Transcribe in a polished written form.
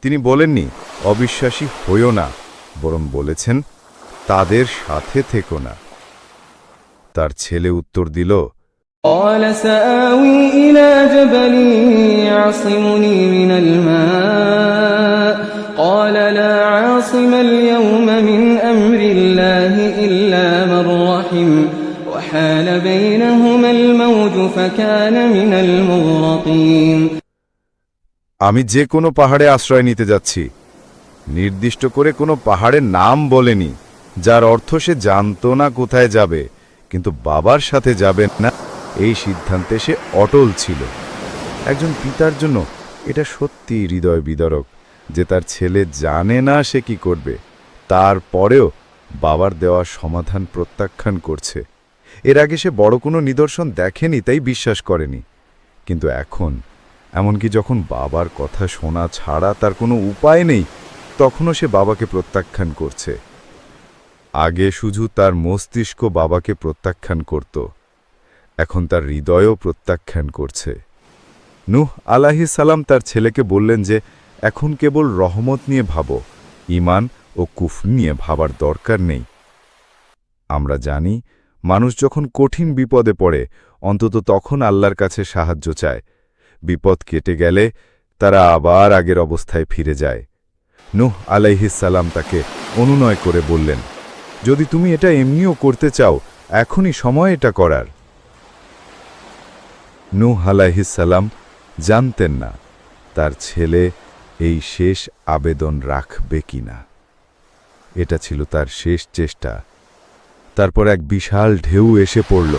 তিনি বলেননি অবিশ্বাসী হইও না, বরং বলেছেন তাদের সাথে থেকো না। তার ছেলে উত্তর দিল, قال سآوي إلى جبل يعصمني من الماء قال لا عاصم اليوم من أمر الله إلا من رحم وحال بينهما الموج فكان من المغرقين। আমি যে কোনো পাহাড়ে আশ্রয় নিতে যাচ্ছি। নির্দিষ্ট করে কোনো পাহাড়ের নাম বলেনি, যার অর্থ সে জানত না কোথায় যাবে, কিন্তু বাবার সাথে যাবেন না এই সিদ্ধান্তে সে অটল ছিল। একজন পিতার জন্য এটা সত্যি হৃদয় বিদারক যে তার ছেলে জানে না সে কি করবে, তারপরেও বাবার দেওয়া সমাধান প্রত্যাখ্যান করছে। এর আগে সে বড় কোনো নিদর্শন দেখেনি, তাই বিশ্বাস করেনি। কিন্তু এখন, এমনকি যখন বাবার কথা শোনা ছাড়া তার কোনো উপায় নেই, তখনও সে বাবাকে প্রত্যাখ্যান করছে। আগে শুধু তার মস্তিষ্ক বাবাকে প্রত্যাখ্যান করত, এখন তার হৃদয়ও প্রত্যাখ্যান করছে। নূহ আলাইহিস সালাম তার ছেলেকে বললেন যে এখন কেবল রহমত নিয়ে ভাবো, ঈমান ও কুফর নিয়ে ভাবার দরকার নেই। আমরা জানি মানুষ যখন কঠিন বিপদে পড়ে অন্তত তখন আল্লাহর কাছে সাহায্য চায়। বিপদ কেটে গেলে তারা আবার আগের অবস্থায় ফিরে যায়। নূহ আলাইহিস সালাম তাকে অনুনয় করে বললেন, যদি তুমি এটা এমনিও করতে চাও, এখনই সময় এটা করার। নূহ আলাইহিস সালাম জানতেন না তার ছেলে এই শেষ আবেদন রাখবে কিনা। এটা ছিল তার শেষ চেষ্টা। তারপর এক বিশাল ঢেউ এসে পড়ল।